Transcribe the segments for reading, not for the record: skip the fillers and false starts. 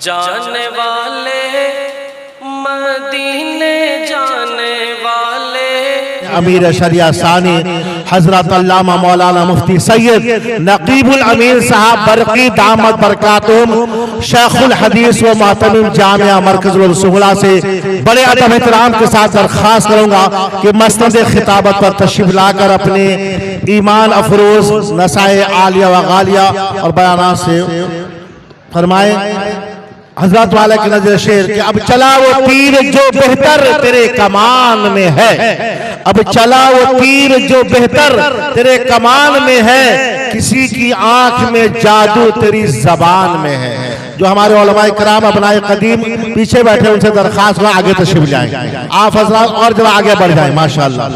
जाने वाले मदीने जाने वाले अमीर शरिया सानी हजरत अल्लामा मौलाना मुफ्ती सैयद नकीबुल अमीर साहब बरकी दामत बरकातुहुम शेखुल हदीस व मोहतमिम जामिया मरकजुल सुगला से बड़े अदब एहतराम के साथ दरख्वास्त करूंगा कि मसनद खिताबत पर तशरीफ लाकर अपने ईमान अफरोज नसाए आलिया व गालिया और बयानात से फरमाए। हजरत वाले की नजर शेर कि अब चला वो तीर जो बेहतर तेरे कमान में है, अब चला वो तीर जो बेहतर तेरे कमान में है, किसी की आंख में जादू तेरी जबान में है। जो हमारे उलमाए कराम अपनाए कदीम पीछे बैठे उनसे दरखास्त हुआ आगे तशरीफ जाएं। आप हजरत और जरा आगे बढ़ जाएं माशाअल्लाह।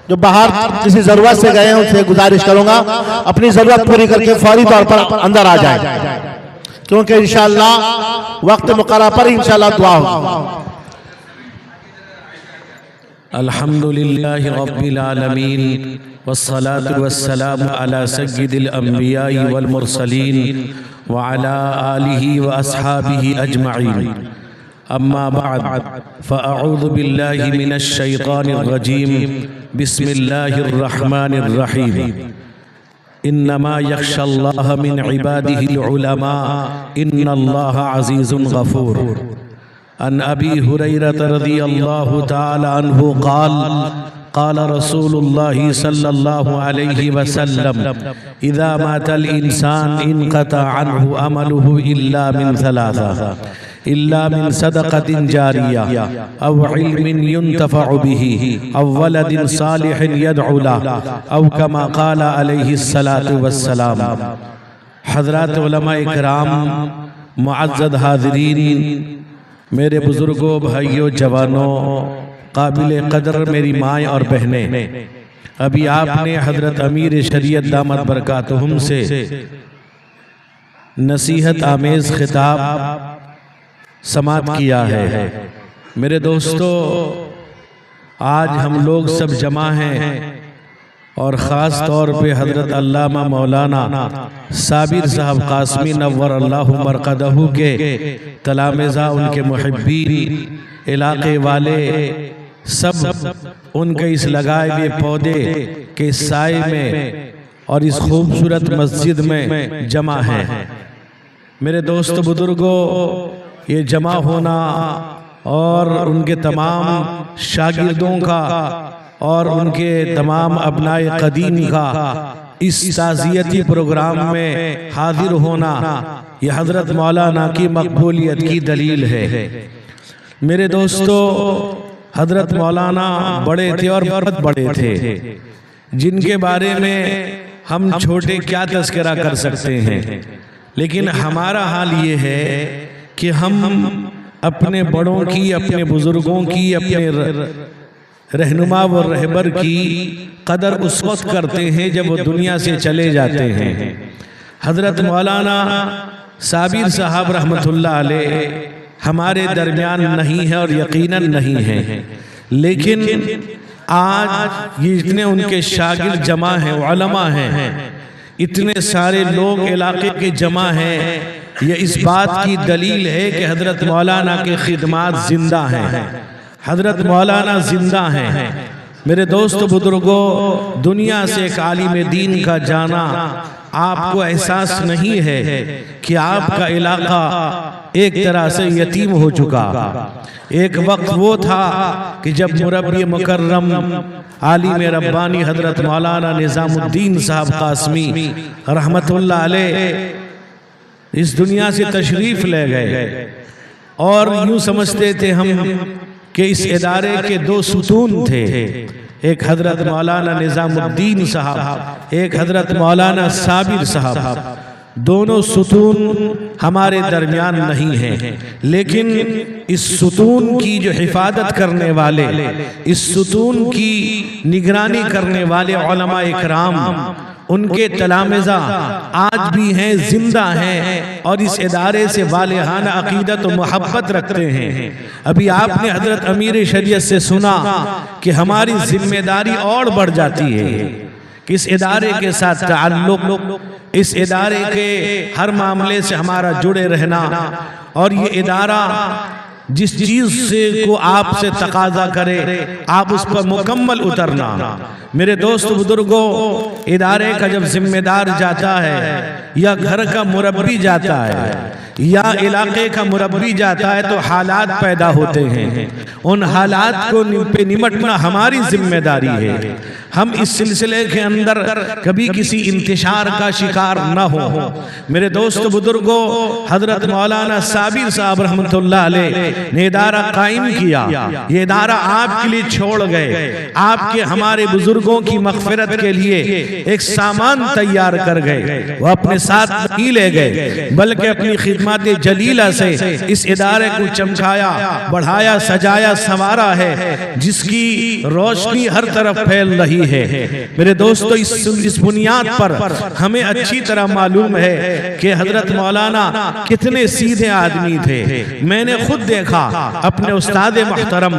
जो बाहर किसी जरूरत से गए हैं उनसे गुजारिश करूंगा अपनी जरूरत पूरी करके फौरी तौर पर अंदर आ जाए, क्योंकि इंशाअल्लाह वक्त मुकर्रर पर इंशाअल्लाह दुआ होगी। अल्हम्दुलिल्लाहि रब्बिल आलमीन वस्सलातु वस्सलामु अला सय्यिदिल अंबिया'i वल मुरसलीन व अला आलिहि व अस्हाबिहि अजमईन। अम्मा बअद फअऊज़ु बिल्लाहि मिनश शैतानिर रजीम। बिस्मिल्लाहिर रहमानिर रहीम। इन्नमा यख्शल्लाह मिन इबादिहिल उलमा इन्नल्लाह अज़ीज़ुन गफूर। अन अबी हुरैरह रज़ियल्लाहु तआला अन्हु क़ाल क़ाल रसूलुल्लाहि सल्लल्लाहु अलैहि वसल्लम इज़ा मातल इंसान इनक़ता अन्हु अमलुहु इल्ला मिन सलासा इल्ला मिन सदक़तिन जारिया अव इल्मिन युन्तफ़अु बिही अव वलदिन सालिहिन यदअु लहु अव कमा क़ाल अलैहि सलातु वस्सलाम। हज़रात उलमाए किराम, मुअज़्ज़ज़ हाज़रीन, मेरे बुजुर्गों, भाइयों, जवानों, काबिल कदर मेरी माएँ और बहनें, अभी आपने हज़रत अमीर शरीयत दामत बरकातुहुम से नसीहत आमेज़ खिताब समाप्त किया है। मेरे दोस्तों, आज हम लोग सब जमा हैं और ख़ास तौर पे हज़रत अल्लामा मौलाना साबिर साहब कासमी नव्वर अल्लाहु मरक़दहू के तलामिज़ा, उनके मुहिब्बीन, इलाके वाले सब उनके इस लगाए हुए पौधे के साए में और इस खूबसूरत मस्जिद में जमा हैं। मेरे दोस्त बुजुर्गों, ये जमा होना और उनके तमाम शागिर्दों का और उनके तमाम अबनाए कदीम का इस ताज़ियती प्रोग्राम में हाजिर होना, यह हज़रत मौलाना की मकबूलियत की दलील है। मेरे दोस्तों, हज़रत मौलाना बड़े थे और बहुत बड़े थे, जिनके बारे में हम छोटे क्या तज़किरा कर सकते हैं। लेकिन हमारा हाल ये है कि हम अपने बड़ों की, अपने बुजुर्गों की, अपने रहनुमा व रहबर की कदर उस वक्त करते हैं जब वो दुनिया से चले जाते हैं। हज़रत मौलाना साबिर साहब रहमतुल्लाह अलैह हमारे दरमियान नहीं है और यकीनन नहीं है, लेकिन आज ये इतने उनके शागिर्द जमा हैं, उलमा हैं, इतने सारे लोग इलाके के जमा हैं, ये इस बात की दलील है कि हज़रत मौलाना के खिदमात जिंदा हैं, हज़रत मौलाना जिंदा हैं। मेरे दोस्त बुजुर्गों, दुनिया से एक आलिम दीन का जाना, आपको एहसास नहीं है कि आपका इलाका एक तरह से यतीम हो चुका। एक वक्त वो था कि जब मुरब्बी मुकर्रम आलिम रब्बानी हज़रत मौलाना निज़ामुद्दीन साहब कासमी रहमतुल्लाह अलैह इस दुनिया से तशरीफ़ ले गए, और यूँ समझते थे हम कि इस इदारे के दो सुतून थे, एक हज़रत मौलाना निज़ामुद्दीन साहब, एक हज़रत मौलाना साबिर साहब। दोनों सुतून हमारे दरमियान नहीं हैं, लेकिन इस सुतून की जो हिफाजत करने वाले, इस सुतून की निगरानी करने वाले उलमा इकराम, उनके तलामिज़ा आज भी हैं, जिंदा हैं और इस इदारे से वालिहाना अकीदत और मोहब्बत रखते हैं। अभी आपने हज़रत अमीर शरीयत से सुना कि हमारी जिम्मेदारी और बढ़ जाती है कि इस इदारे के साथ ताल्लुक, इस इदारे के हर मामले से हमारा जुड़े रहना, और ये इदारा जिस चीज से को आपसे तकाजा करे आप उस पर मुकम्मल उतरना। मेरे दोस्त बुजुर्गों, इदारे का जब जिम्मेदार जाता है या घर का मुरब्बी जाता है या इलाके का मुरब्बी जाता है तो हालात पैदा होते हैं। उन हालात को पे निमटना हमारी जिम्मेदारी है। हम इस सिलसिले के अंदर कभी किसी इंतशार का शिकार न हो। मेरे दोस्त बुजुर्गों, हजरत मौलाना साबिर साहब रहमतुल्लाह अलैह ने इदारा कायम किया। ये इदारा आपके लिए छोड़ गए, आपके हमारे बुजुर्गों की मगफिरत के लिए एक सामान तैयार कर गए। वो अपने साथ नहीं ले गए बल्कि अपनी खिदमत जलीला से इस इदारे को चमकाया, बढ़ाया, सजाया, संवारा है, जिसकी रोशनी हर तरफ फैल रही है। मेरे दोस्तों, इस बुनियाद पर हमें अच्छी तरह मालूम है कि हजरत मौलाना कितने सीधे आदमी थे। मैंने खुद देखा अपने उस्ताद मुहतरम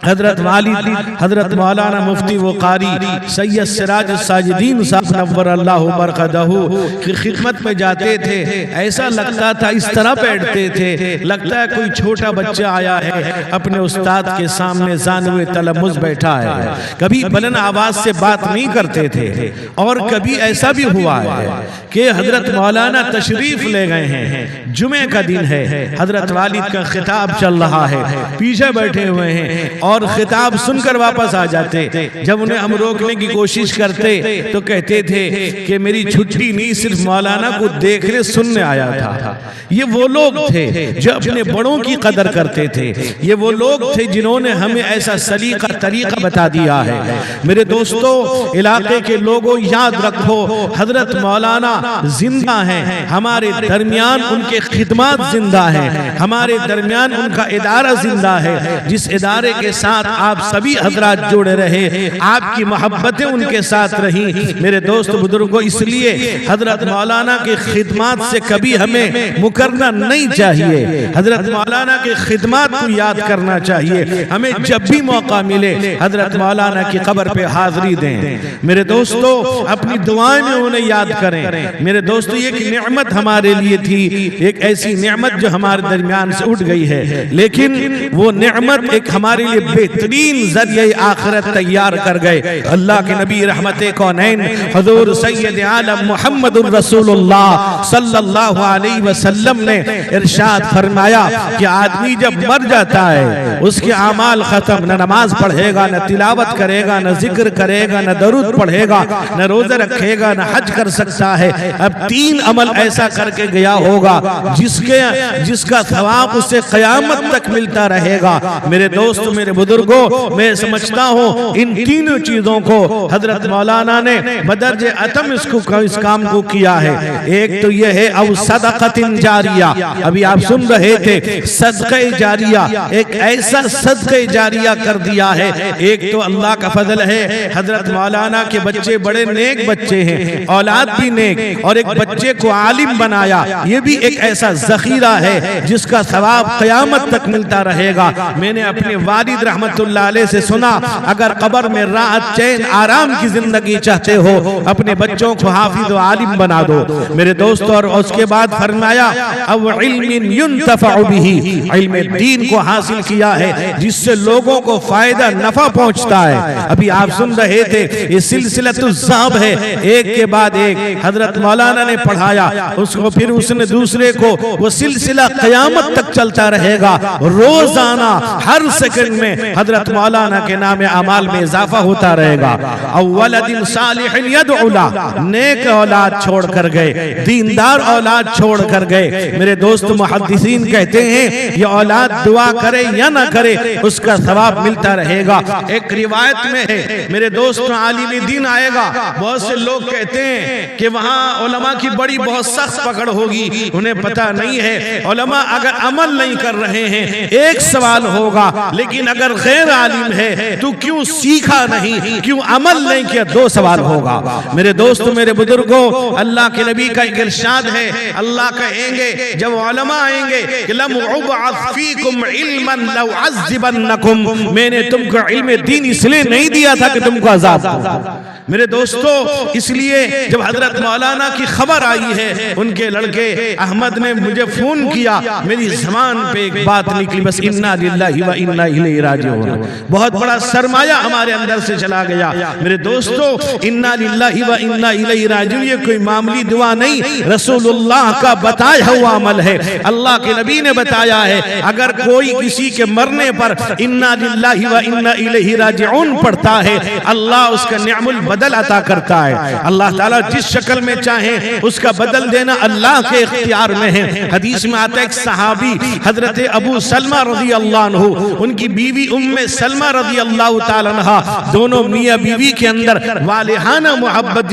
हजरत वालिद हजरत मौलाना मुफ्ती व कारी सैयद सिराज साजिदीन साहब नव्वर अल्लाहु बरकतहू की खिदमत में जाते थे। ऐसा लगता था, इस तरह बैठते थे, लगता है कोई छोटा बच्चा आया है अपने उस्ताद के सामने जानवे तलमुज बैठा है। कभी बुलंद आवाज से बात नहीं करते थे। और कभी ऐसा भी हुआ है कि हजरत मौलाना तशरीफ ले गए हैं, जुमे का दिन है, हजरत वालिद का खिताब चल रहा है, पीछे बैठे हुए हैं और खिताब सुनकर वापस आ जाते। जब उन्हें हम रोकने की कोशिश करते तो कहते थे कि मेरी छुट्टी नहीं, सिर्फ मौलाना को देखने सुनने आया था। ये वो लोग थे जो अपने बड़ों की कदर करते थे। ये वो लोग थे जिन्होंने हमें ऐसा सलीका तरीका बता दिया है। मेरे दोस्तों, इलाके के लोगों, याद रखो, हजरत मौलाना जिंदा हैं, हमारे दरमियान उनके खिदमत जिंदा हैं, हमारे दरमियान उनका इदारा जिंदा है। जिस इदारे के साथ आप सभी हजरात जुड़े रहे, आपकी मोहब्बतें उनके साथ रही। मेरे दोस्त बुजुर्गों, इसलिए हजरत मौलाना की खिदमत से कभी हमें मुकरना नहीं चाहिए। हजरत मौलाना की खिदमत को याद करना चाहिए। हमें जब भी मौका मिले हजरत मौलाना की कब्र पे हाजिरी दें। मेरे दोस्तों, अपनी दुआएं में उन्हें याद करें। मेरे दोस्तों, ये एक नेमत हमारे लिए थी, एक ऐसी नेमत जो हमारे दरमियान से उठ गई है, लेकिन वो नेमत एक हमारे लिए बेहतरीन जरिए आखिरत तैयार कर गए। अल्लाह के नबी रहमते कौनैन हुजूर सैयद आलम मुहम्मदुर रसूलुल्लाह सल्लल्लाहु अलैहि वसल्लम ने इरशाद फरमाया कि आदमी जब मर जाता है उसके अमाल खत्म, न नमाज पढ़ेगा, न तिलावत करेगा, न जिक्र करेगा, न दरूद पढ़ेगा, न रोजे रखेगा, न हज कर सकता है। अब 3 अमल ऐसा करके गया होगा जिसका सवाब उसे क़यामत तक मिलता रहेगा। मेरे दोस्त, मेरे बुजुर्गों, मैं समझता हूँ इन 3 चीजों को हजरत मौलाना ने बदर्जे अतम इस काम को किया है। एक तो यह है औ सदक़तिन जारिया, अभी आप सुन रहे थे, सदक़े जारिया, एक ऐसा सदक़े जारिया कर दिया है। एक तो अल्लाह का फजल है, हजरत मौलाना के बच्चे बड़े नेक बच्चे हैं, औलाद भी नेक, और एक बच्चे को आलिम बनाया। ये भी एक ऐसा जखीरा है जिसका सवाब क़यामत तक मिलता रहेगा। मैंने अपने वालिद रहमतुल्लाह अलैह से सुना, अगर कब्र में राहत, चैन, आराम की जिंदगी चाहते हो, अपने बच्चों को हाफिज व आलिम बना दो। मेरे दोस्तों, और उसके बाद फरमाया अब इल्मिन युंतफ़अ बिही, इल्म दीन को हासिल किया है जिससे लोगों को फायदा, नफा पहुंचता है। अभी आप सुन रहे थे, ये सिलसिलतुज़्ज़ाब है, एक के बाद एक हजरत मौलाना ने पढ़ाया, उसको फिर उसने दूसरे को, वो सिलसिला क़यामत तक चलता रहेगा। रोजाना हर सेकंड में हजरत मौलाना के नाम अमाल में इजाफा होता रहेगा। अव्वलदिन सालिहिन यदउला, नेक औलाद छोड़ कर गए, दीनदार औलाद छोड़ कर गए। मेरे दोस्त मुहद्दिसीन कहते हैं ये औलाद दुआ करे या ना करे उसका सवाब मिलता रहेगा। एक रिवायत में है, मेरे दोस्त, आलिम दीन आएगा, बहुत से लोग कहते हैं कि वहाँ उलमा की बड़ी बहुत सख्त पकड़ होगी, उन्हें पता नहीं है उलमा अगर अमल नहीं कर रहे हैं एक सवाल होगा, लेकिन अगर गैर आलिम है तो क्यों सीखा नहीं, क्यों अमल नहीं किया, 2 सवाल होगा। मेरे दोस्त, मेरे बुजुर्गों, अल्लाह के नबी का एक इरशाद है, अल्लाह कहेंगे जब उलमा आएंगे कि लम उबअस फीकुम इल्मन लौ अज़्ज़िबन्नकुम, मैंने तुमको इल्म दीन इसलिए नहीं दिया था कि तुमको अज़ाब दूं। मेरे दोस्तों, इसलिए जब हजरत मौलाना की खबर आई है, उनके लड़के अहमद ने मुझे फोन किया, मेरी ज़बान पे एक बात निकली, बस इन्ना लिल्लाहि व इन्ना इलैहि राजिऊन। बहुत बड़ा सरमाया हमारे अंदर से चला गया। मेरे दोस्तों, इन्ना लिल्लाहि व इन्ना इलैहि राजिऊन ये कोई मामूली दुआ नहीं, रसूलुल्लाह का बताया हुआ अमल है। अल्लाह के नबी ने बताया है, अगर कोई किसी के मरने पर इन्ना लिल्लाहि व इन्ना इलैहि राजिऊन पढ़ता है, अल्लाह उसका निअमुल बदल अता करता है। अल्लाह ताला जिस शक्ल में चाहे उसका बदल देना अल्लाह के इख्तियार में है। हदीस में आता है, एक सहाबी हजरत अबू सलमा रज़ी अल्लाह अन्हु, उनकी बीवी उम्मे सलमा रज़ी अल्लाह ताला अन्हा, दोनों मियां बीवी के अंदर वालिहाना मोहब्बत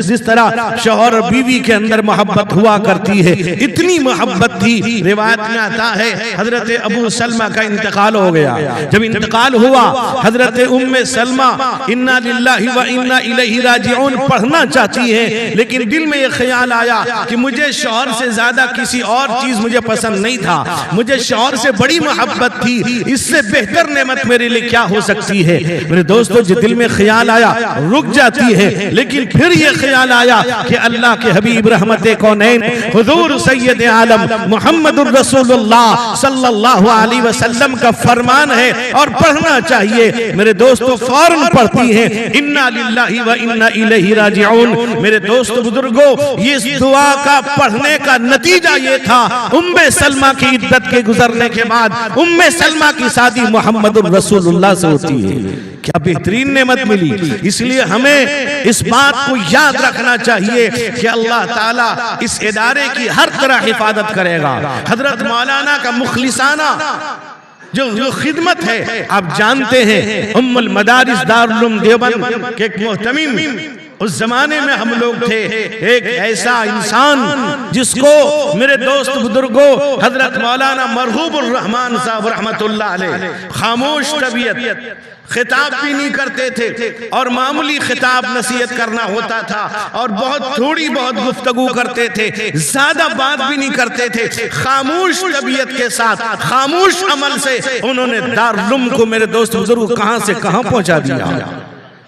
जिस तरह शौहर और बीवी के अंदर मोहब्बत हुआ करती है, इतनी मोहब्बत थी। रिवायत में आता है हजरत अबू सलमा का इंतकाल हो गया। जब इंतकाल हुआ, हजरत उम्मे सलमा इन्ना लिल्लाहि व इन्ना इलैहि राजिऊन पढ़ना चाहती है, लेकिन दिल में ये ख्याल आया कि मुझे शौहर से ज्यादा किसी और चीज मुझे पसंद नहीं था, मुझे शौहर से बड़ी मोहब्बत थी, इससे बेहतर नेमत मेरे लिए क्या हो सकती है। मेरे दोस्तों, जो दिल में ख्याल आया रुक जाती है, लेकिन फिर ये ख्याल आया कि अल्लाह के हबीब रहमते कौनैन हुजूर सैयद आलम मुहम्मदुर रसूलुल्लाह सल्लल्लाहु अलैहि वसल्लम का फरमान है और पढ़ना चाहिए। मेरे दोस्तों, फौरन पढ़ती हैं इन्ना लिल्लाहि व इन्ना इलैहि राजिऊन। मेरे दोस्तों बुजुर्गों, ये दुआ का पढ़ने का नतीजा ये था, उम्मे सलमा की इद्दत के गुजरने के बाद उम्मे सलमा की शादी मुहम्मदुर रसूलुल्लाह से होती है। क्या बेहतरीन नेमत मिली। इसलिए हमें इस बात को याद रखना चाहिए कि अल्लाह ताला इस इदारे की हर तरह हिफाजत करेगा। हजरत मौलाना का मुखलिसाना जो खिदमत है, आप जानते हैं उम्मुल मदारिस दारुल उलूम देवबंद के एक मोहतमिम उस जमाने में हम लोग थे। एक ऐसा इंसान जिसको मेरे दोस्त बुजुर्गों हजरत मौलाना मरहूबुर रहमान साहब रहमतुल्लाह अलैह, खामोश तबीयत, खिताब भी नहीं करते थे और मामूली खिताब नसीहत करना होता था और बहुत थोड़ी बहुत गुफ्तगू करते थे, ज्यादा बात भी नहीं करते थे। खामोश तबीयत के साथ खामोश अमल से उन्होंने दारुल उलूम को मेरे दोस्त बुजुर्ग कहां से कहां पहुंचा दिया।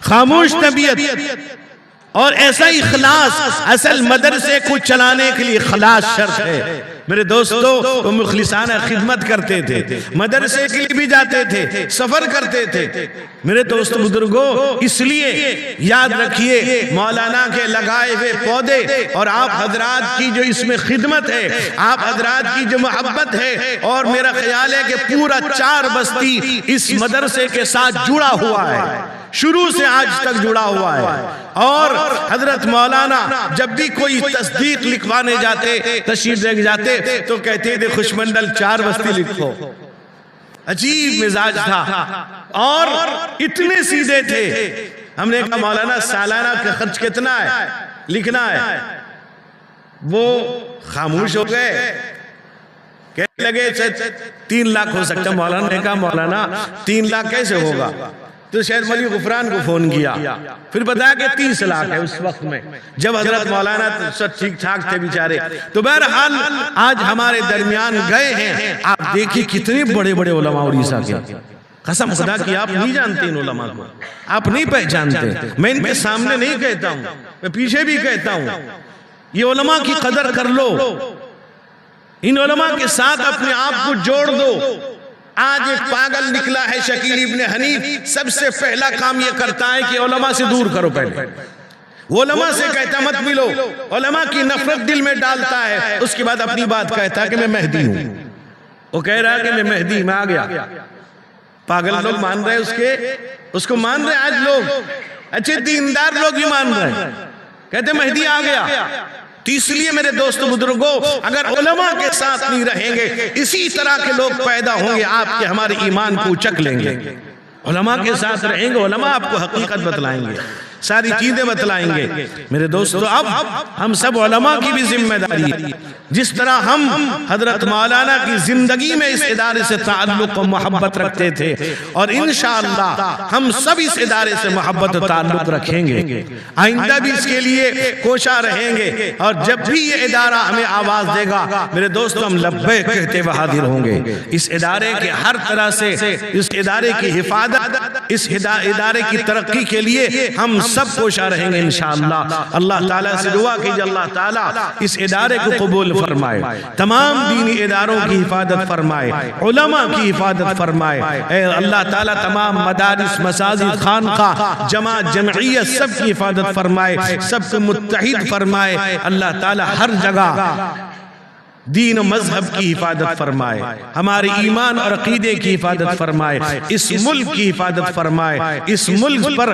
खामोश तबीयत और ऐसा ही इखलास, असल मदरसे को चलाने के लिए इखलास शर्त है। मेरे दोस्तों, वो मुखलिसाना खिदमत करते थे, मदरसे के लिए भी जाते थे, सफर करते थे। मेरे दोस्त बुजुर्गों, इसलिए याद रखिए मौलाना के लगाए हुए पौधे और आप हजरात की जो इसमें खिदमत है, आप हजरात की जो मोहब्बत है, और मेरा ख्याल है कि पूरा 4 बस्ती इस मदरसे के साथ जुड़ा हुआ है, शुरू से आज तक जुड़ा हुआ है। और हजरत मौलाना जब भी कोई तस्दीक लिखवाने जाते, तशरीफ लेके जाते, तो कहते थे खुशमंडल 4 बस्ती लिखो। अजीब मिजाज था और इतने सीधे थे। हमने कहा मौलाना सालाना का खर्च कितना है, लिखना है। वो खामोश हो गए, कहने लगे 3 लाख हो सकता है। मौलाना ने कहा मौलाना 3 लाख कैसे होगा। तो शेर मौलवी गुफरान को फोन किया, फिर बताया कि 30 लाख है उस वक्त में, जब हजरत मौलाना सब ठीक ठाक थे बेचारे। तो बहरहाल आज हमारे दरमियान गए हैं। आप देखिए कितने बड़े बड़े उलमा उड़ीसा के, कसम खुदा की आप नहीं जानते इन उलमा को, आप नहीं पहचानते। मैं इनके सामने नहीं कहता हूँ, मैं पीछे भी कहता हूँ, ये उलमा की कदर कर लो, इन उलमा के साथ अपने आप को जोड़ दो। आज एक पागल निकला है शकील इब्ने हनीफ, सबसे पहला काम ये करता है कि उलमा से दूर करो। पहले उलमा से कहता मत मिलो, उलमा की नफरत दिल में डालता है, उसके बाद अपनी बात कहता है कि मैं मेहदी हूं। वो कह रहा है कि मैं मेहदी में आ गया। पागल लोग मान रहे उसको मान रहे। आज लोग अच्छे दीनदार लोग भी मान रहे हैं, कहते मेहदी आ गया। तो इसलिए मेरे दोस्तों बुजुर्गों, अगर उलमा के साथ नहीं रहेंगे, इसी तरह के लोग पैदा होंगे, आपके हमारे ईमान को उचक लेंगे। उलमा के साथ रहेंगे, उलमा आपको हकीकत बतलाएंगे, सारी चीजें बतलाएंगे। मेरे दोस्तों, अब हम सब उलमा की भी जिम्मेदारी है। जिस तरह हम हजरत मौलाना की जिंदगी में इस इदारे से ताल्लुक और मोहब्बत रखते थे, और इंशाअल्लाह हम सब इस इदारे से मोहब्बत और ताल्लुक रखेंगे, आइंदा भी इसके लिए कोशा रहेंगे। और जब भी ये इदारा हमें आवाज देगा, मेरे दोस्तों, हम लब्बैक कहते हुए हाजिर होंगे। इस इदारे के हर तरह से, इस इदारे की हिफाजत, इस इदारे की तरक्की के लिए हम सब कोशा रहेंगे इंशाअल्लाह। अल्लाह ताला से दुआ कीजिए अल्लाह ताला इस इदारे को कबूल फरमाए, तमाम दीनी इदारों की हिफाजत फरमाए, उलमा की हिफाजत फरमाए। ऐ अल्लाह ताला तमाम मदारिस, मसाजिद, खानका, जमात, जमइयत सब की हिफाजत फरमाए, सबको मुत्तहिद फरमाए। अल्लाह ताला हर जगह दीन मजहब की हिफाजत फरमाए, हमारे ईमान और अकीदे की हिफाजत फरमाए, इस मुल्क की हिफाजत फरमाए। इस मुल्क पर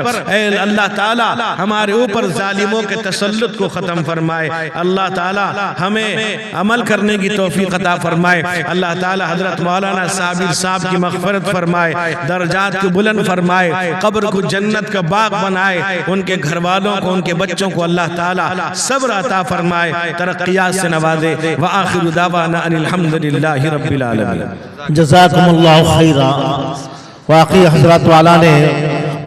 अल्लाह ताला हमारे ऊपर जालिमों के तसल्लुत को ख़त्म फरमाए। अल्लाह ताला हमें अमल करने की तौफीक अता फरमाए। अल्लाह ताला हजरत मौलाना साबिर साहब की मग़फ़िरत फरमाए, दर्जात को बुलंद फरमाए, कब्र को जन्नत का बाग बनाए, उनके घर वालों को, उनके बच्चों को अल्लाह ताला सब्र अता फरमाए, तरक्कियात से नवाजे। व आखिर दावाना अल्हम्दुलिल्लाहि रब्बिल आलमीन। जज़ाकुमुल्लाहु खैरा। वाकई हज़रत वाला ने